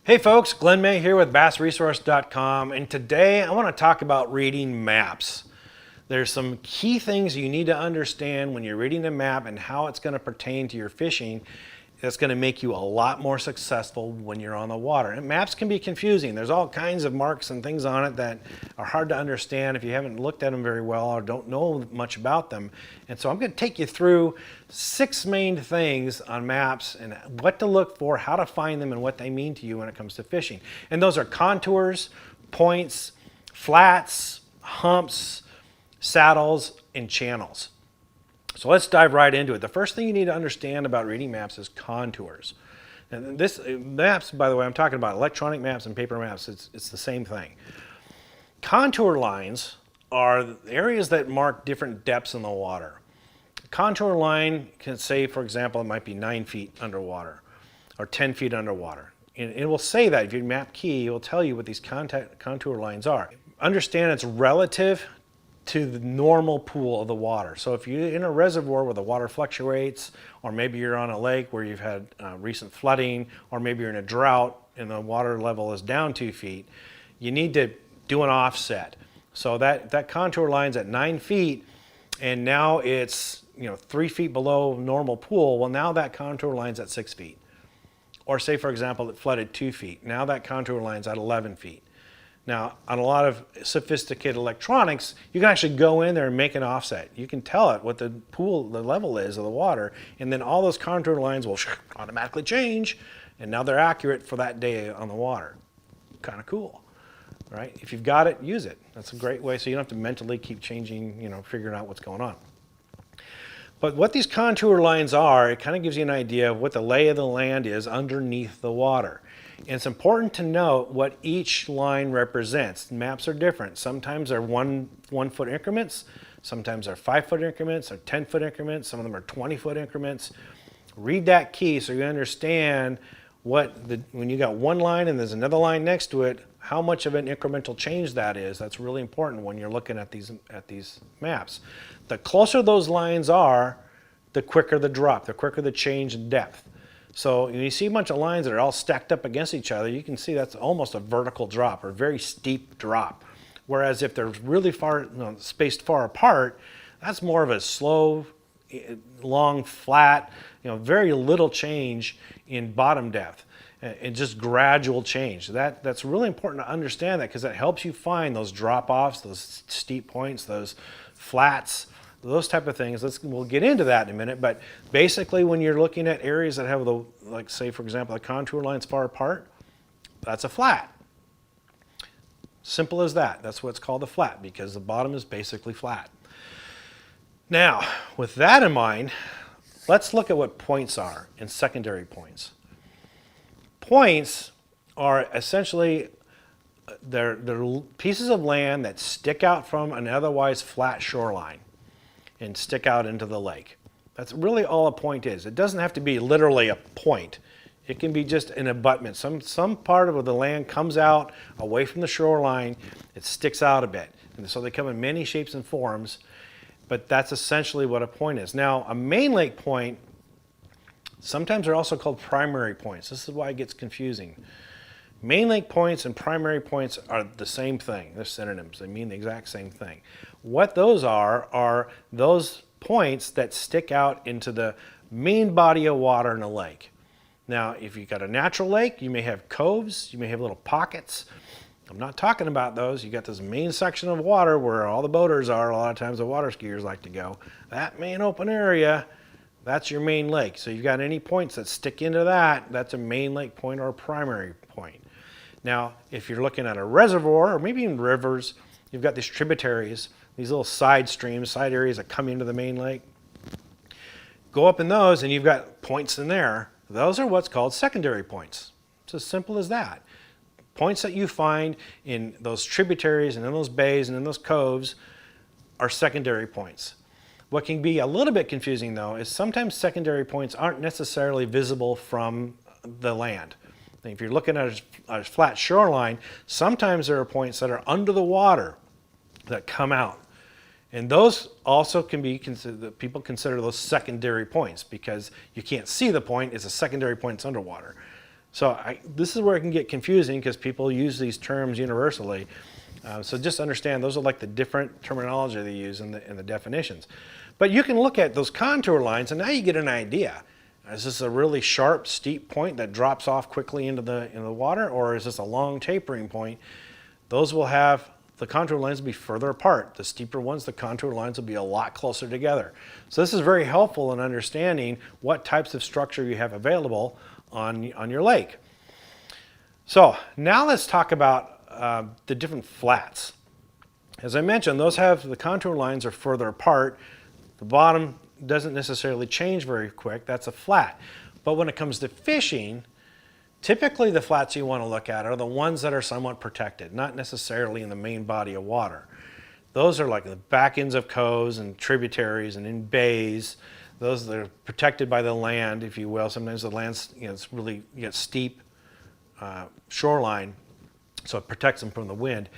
Hey folks, Glenn May here with BassResource.com, and today I want to talk about reading maps. There's some key things you need to understand when you're reading a map and how it's going to pertain to your fishing. That's going to make you a lot more successful when you're on the water. And maps can be confusing. There's all kinds of marks and things on it that are hard to understand if you haven't looked at them very well or don't know much about them. And so I'm going to take you through 6 main things on maps and what to look for, how to find them, and what they mean to you when it comes to fishing. And those are contours, points, flats, humps, saddles, and channels. So let's dive right into it. The first thing you need to understand about reading maps is contours. And this maps, by the way, I'm talking about electronic maps and paper maps. It's the same thing. Contour lines are areas that mark different depths in the water. A contour line can say, for example, it might be 9 feet underwater or 10 feet underwater. And it will say that. If you map key, it will tell you what these contour lines are. Understand it's relative to the normal pool of the water. So if you're in a reservoir where the water fluctuates, or maybe you're on a lake where you've had recent flooding, or maybe you're in a drought and the water level is down 2 feet, you need to do an offset. So that contour line's at 9 feet, and now it's 3 feet below normal pool. Well, now that contour line's at 6 feet. Or say, for example, it flooded 2 feet. Now that contour line's at 11 feet. Now, on a lot of sophisticated electronics, you can actually go in there and make an offset. You can tell it what the level is of the water, and then all those contour lines will automatically change, and now they're accurate for that day on the water. Kind of cool, right? If you've got it, use it. That's a great way so you don't have to mentally keep changing, figuring out what's going on. But what these contour lines are, it kind of gives you an idea of what the lay of the land is underneath the water. And it's important to note what each line represents. Maps are different. Sometimes they're one foot increments, sometimes they're 5 foot increments or 10 foot increments, some of them are 20-foot increments. Read that key so you understand when you got one line and there's another line next to it, how much of an incremental change that is. That's really important when you're looking at these maps. The closer those lines are, the quicker the drop, the quicker the change in depth. So when you see a bunch of lines that are all stacked up against each other, you can see that's almost a vertical drop or a very steep drop. Whereas if they're really far, spaced far apart, that's more of a slow, long, flat, very little change in bottom depth and just gradual change. That's really important to understand that because that helps you find those drop-offs, those steep points, those flats, those type of things. We'll get into that in a minute, but basically when you're looking at areas that have like say for example, the contour lines far apart, that's a flat. Simple as that. That's what's called a flat because the bottom is basically flat. Now, with that in mind, let's look at what points are and secondary points. Points are essentially they're pieces of land that stick out from an otherwise flat shoreline and stick out into the lake. That's really all a point is. It doesn't have to be literally a point. It can be just an abutment. Some part of the land comes out away from the shoreline, it sticks out a bit. And so they come in many shapes and forms, but that's essentially what a point is. Now, a main lake point, sometimes they're also called primary points. This is why it gets confusing. Main lake points and primary points are the same thing. They're synonyms. They mean the exact same thing. What those are those points that stick out into the main body of water in a lake. Now, if you've got a natural lake, you may have coves, you may have little pockets. I'm not talking about those. You got this main section of water where all the boaters are. A lot of times the water skiers like to go. That main open area, that's your main lake. So you've got any points that stick into that, that's a main lake point or a primary point. Now, if you're looking at a reservoir or maybe in rivers, you've got these tributaries, these little side streams, side areas that come into the main lake. Go up in those and you've got points in there. Those are what's called secondary points. It's as simple as that. Points that you find in those tributaries and in those bays and in those coves are secondary points. What can be a little bit confusing though is sometimes secondary points aren't necessarily visible from the land. If you're looking at a flat shoreline, sometimes there are points that are under the water that come out. And those also can be considered, people consider those secondary points because you can't see the point, it's a secondary point, it's underwater. So this is where it can get confusing because people use these terms universally. So just understand those are like the different terminology they use in the definitions. But you can look at those contour lines and now you get an idea. Is this a really sharp, steep point that drops off quickly into the water, or is this a long tapering point? Those will have the contour lines be further apart. The steeper ones, the contour lines will be a lot closer together. So this is very helpful in understanding what types of structure you have available on your lake. So now let's talk about the different flats. As I mentioned, those have the contour lines are further apart. The bottom doesn't necessarily change very quick. That's a flat. But when it comes to fishing, typically the flats you want to look at are the ones that are somewhat protected, not necessarily in the main body of water. Those are like the back ends of coves and tributaries and in bays. Those that are protected by the land, if you will. Sometimes the land's, it's really steep shoreline, so it protects them from the wind.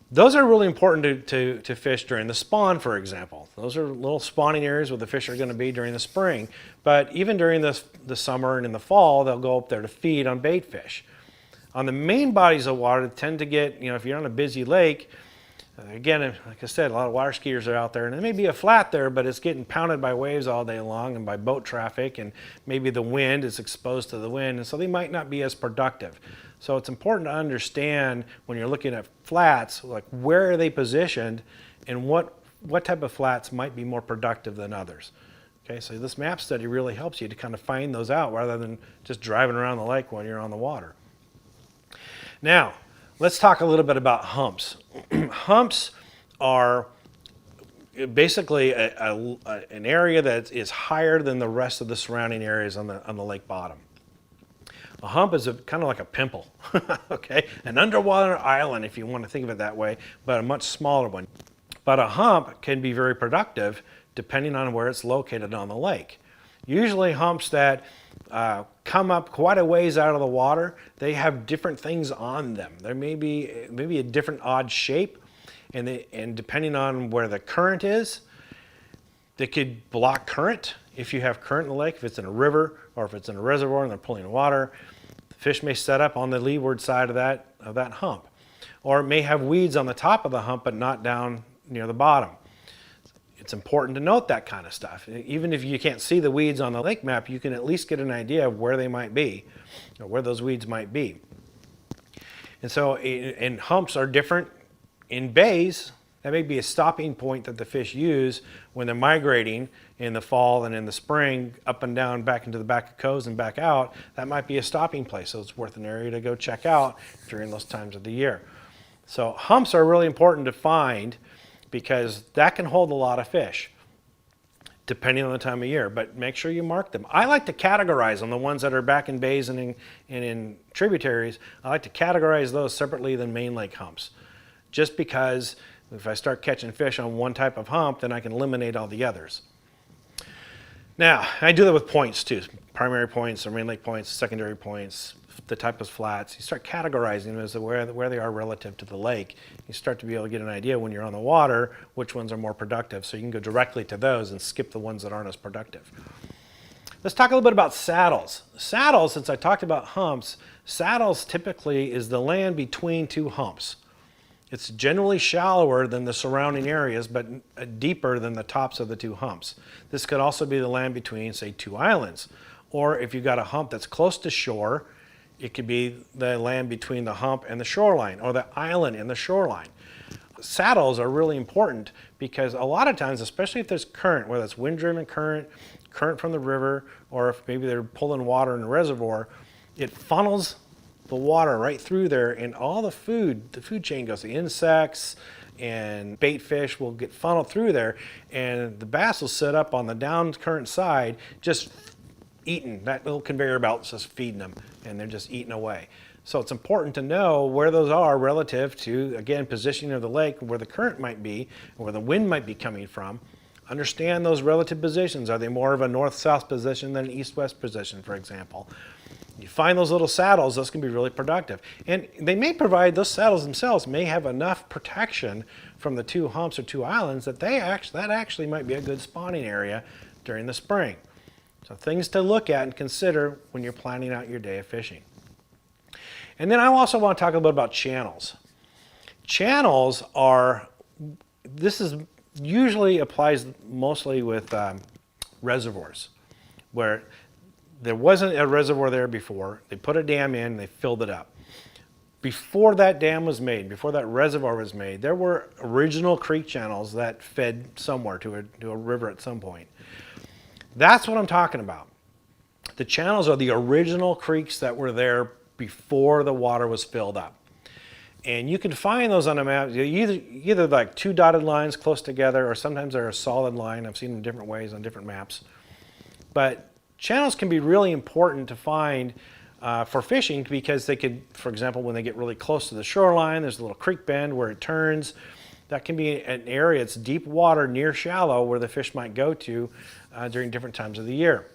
Those are really important to fish during the spawn, for example. Those are little spawning areas where the fish are going to be during the spring. But even during the summer and in the fall, they'll go up there to feed on bait fish. On the main bodies of water, they tend to get, if you're on a busy lake, again, like I said, a lot of water skiers are out there, and there may be a flat there, but it's getting pounded by waves all day long and by boat traffic, and maybe the wind is exposed to the wind, and so they might not be as productive. So it's important to understand when you're looking at flats, like where are they positioned and what type of flats might be more productive than others. Okay, so this map study really helps you to kind of find those out rather than just driving around the lake when you're on the water. Now, let's talk a little bit about humps. Humps are basically an area that is higher than the rest of the surrounding areas on the lake bottom. A hump is kind of like a pimple, okay? An underwater island, if you want to think of it that way, but a much smaller one. But a hump can be very productive depending on where it's located on the lake. Usually humps that come up quite a ways out of the water, they have different things on them. There may be a different odd shape, and depending on where the current is, they could block current. If you have current in the lake, if it's in a river or if it's in a reservoir and they're pulling water, the fish may set up on the leeward side of that hump. Or it may have weeds on the top of the hump but not down near the bottom. It's important to note that kind of stuff. Even if you can't see the weeds on the lake map, you can at least get an idea of where they might be, or where those weeds might be. And so, and humps are different in bays. That may be a stopping point that the fish use when they're migrating in the fall and in the spring, up and down, back into the back of coves and back out. That might be a stopping place, so it's worth an area to go check out during those times of the year. So humps are really important to find because that can hold a lot of fish, depending on the time of year, but make sure you mark them. I like to categorize them, the ones that are back in bays and in tributaries. I like to categorize those separately than main lake humps, just because if I start catching fish on one type of hump, then I can eliminate all the others. Now, I do that with points too, primary points or main lake points, secondary points, the type of flats. You start categorizing them as to where they are relative to the lake. You start to be able to get an idea when you're on the water which ones are more productive, so you can go directly to those and skip the ones that aren't as productive. Let's talk a little bit about saddles. Saddles, since I talked about humps, saddles typically is the land between two humps. It's generally shallower than the surrounding areas, but deeper than the tops of the two humps. This could also be the land between, say, two islands. Or if you've got a hump that's close to shore, it could be the land between the hump and the shoreline, or the island and the shoreline. Saddles are really important because a lot of times, especially if there's current, whether it's wind-driven current, current from the river, or if maybe they're pulling water in a reservoir, it funnels the water right through there, and all the food chain goes. The insects and bait fish will get funneled through there, and the bass will sit up on the down current side just eating. That little conveyor belt's just feeding them, and they're just eating away. So it's important to know where those are relative to, again, positioning of the lake, where the current might be, or where the wind might be coming from. Understand those relative positions. Are they more of a north-south position than an east-west position, for example? You find those little saddles, those can be really productive. And they may provide, those saddles themselves may have enough protection from the two humps or two islands that that actually might be a good spawning area during the spring. So things to look at and consider when you're planning out your day of fishing. And then I also want to talk a little bit about channels. Channels are, this is usually applies mostly with reservoirs, where there wasn't a reservoir there before. They put a dam in, they filled it up. Before that dam was made, before that reservoir was made, there were original creek channels that fed somewhere to a river at some point. That's what I'm talking about. The channels are the original creeks that were there before the water was filled up. And you can find those on a map, either like two dotted lines close together, or sometimes they're a solid line. I've seen them different ways on different maps. But channels can be really important to find for fishing, because they could, for example, when they get really close to the shoreline, there's a little creek bend where it turns. That can be an area, it's deep water near shallow, where the fish might go to during different times of the year.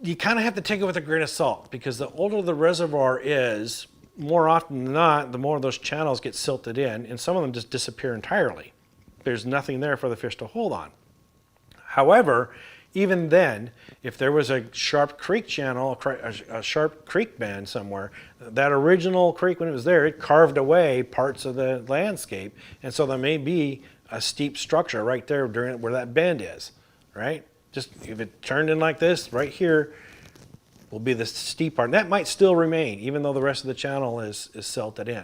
You kind of have to take it with a grain of salt, because the older the reservoir is, more often than not, the more those channels get silted in, and some of them just disappear entirely. There's nothing there for the fish to hold on. However, even then, if there was a sharp creek channel, a sharp creek bend somewhere, that original creek, when it was there, it carved away parts of the landscape, and so there may be a steep structure right there during where that bend is, right? Just if it turned in like this, right here will be the steep part. And that might still remain, even though the rest of the channel is silted in.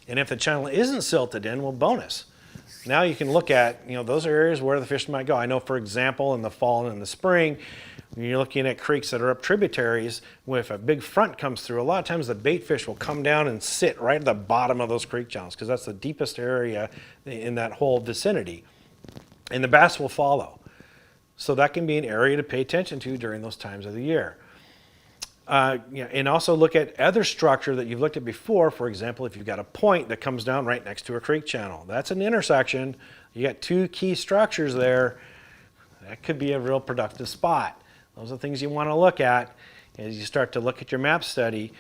And if the channel isn't silted in, well, bonus. Now you can look at, those are areas where the fish might go. I know, for example, in the fall and in the spring, when you're looking at creeks that are up tributaries, if a big front comes through, a lot of times the bait fish will come down and sit right at the bottom of those creek channels, because that's the deepest area in that whole vicinity. And the bass will follow. So that can be an area to pay attention to during those times of the year. And also look at other structure that you've looked at before. For example, if you've got a point that comes down right next to a creek channel, that's an intersection. You got two key structures there. That could be a real productive spot. Those are things you want to look at as you start to look at your map study.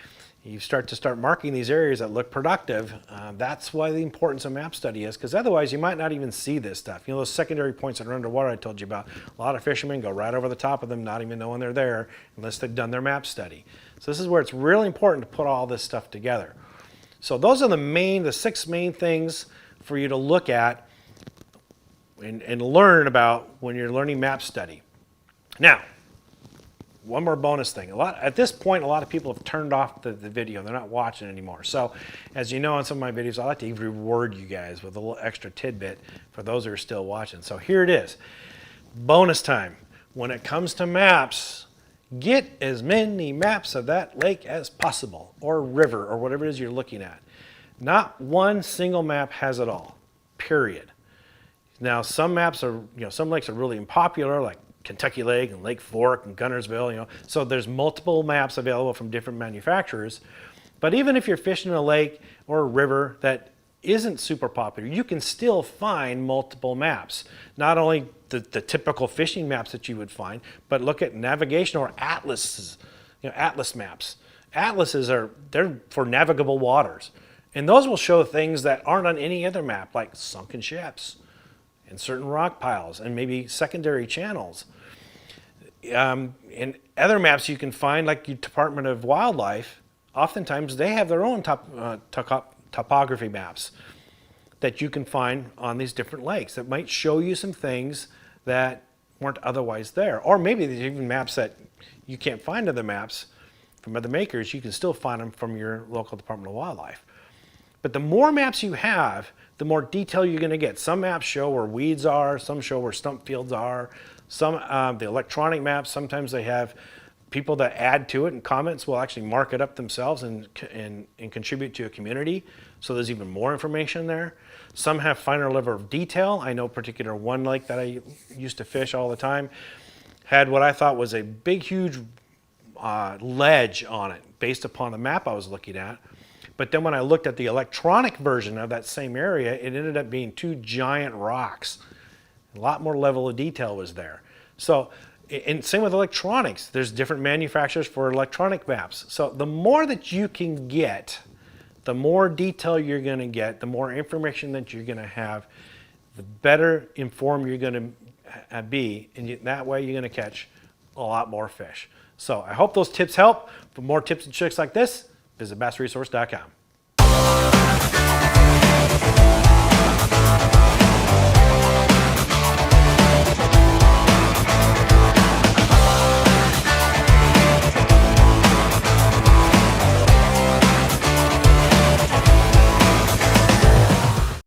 You start marking these areas that look productive. That's why the importance of map study is, because otherwise you might not even see this stuff. Those secondary points that are underwater I told you about, a lot of fishermen go right over the top of them, not even knowing they're there unless they've done their map study. So this is where it's really important to put all this stuff together. So those are the 6 main things for you to look at and learn about when you're learning map study. Now, one more bonus thing. At this point, a lot of people have turned off the video. They're not watching anymore. So, as you know, on some of my videos, I like to reward you guys with a little extra tidbit for those who are still watching. So here it is. Bonus time. When it comes to maps, get as many maps of that lake as possible, or river, or whatever it is you're looking at. Not one single map has it all, period. Now, some maps are, some lakes are really unpopular, like Kentucky Lake and Lake Fork and Gunnersville, so there's multiple maps available from different manufacturers. But even if you're fishing a lake or a river that isn't super popular, you can still find multiple maps. Not only the typical fishing maps that you would find, but look at navigation or atlases, atlas maps. Atlases they're for navigable waters. And those will show things that aren't on any other map, like sunken ships and certain rock piles and maybe secondary channels. In other maps you can find, like your Department of Wildlife, oftentimes they have their own topography maps that you can find on these different lakes that might show you some things that weren't otherwise there. Or maybe there's even maps that you can't find other maps from other makers. You can still find them from your local Department of Wildlife. But the more maps you have, the more detail you're going to get. Some maps show where weeds are, some show where stump fields are. Some the electronic maps, sometimes they have people that add to it, and comments will actually mark it up themselves and contribute to a community. So there's even more information there. Some have finer level of detail. I know particular one lake that I used to fish all the time had what I thought was a big, huge ledge on it based upon the map I was looking at. But then when I looked at the electronic version of that same area, it ended up being 2 giant rocks. A lot more level of detail was there. So, and same with electronics. There's different manufacturers for electronic maps. So the more that you can get, the more detail you're going to get, the more information that you're going to have, the better informed you're going to be, and that way you're going to catch a lot more fish. So I hope those tips help. For more tips and tricks like this, visit BassResource.com.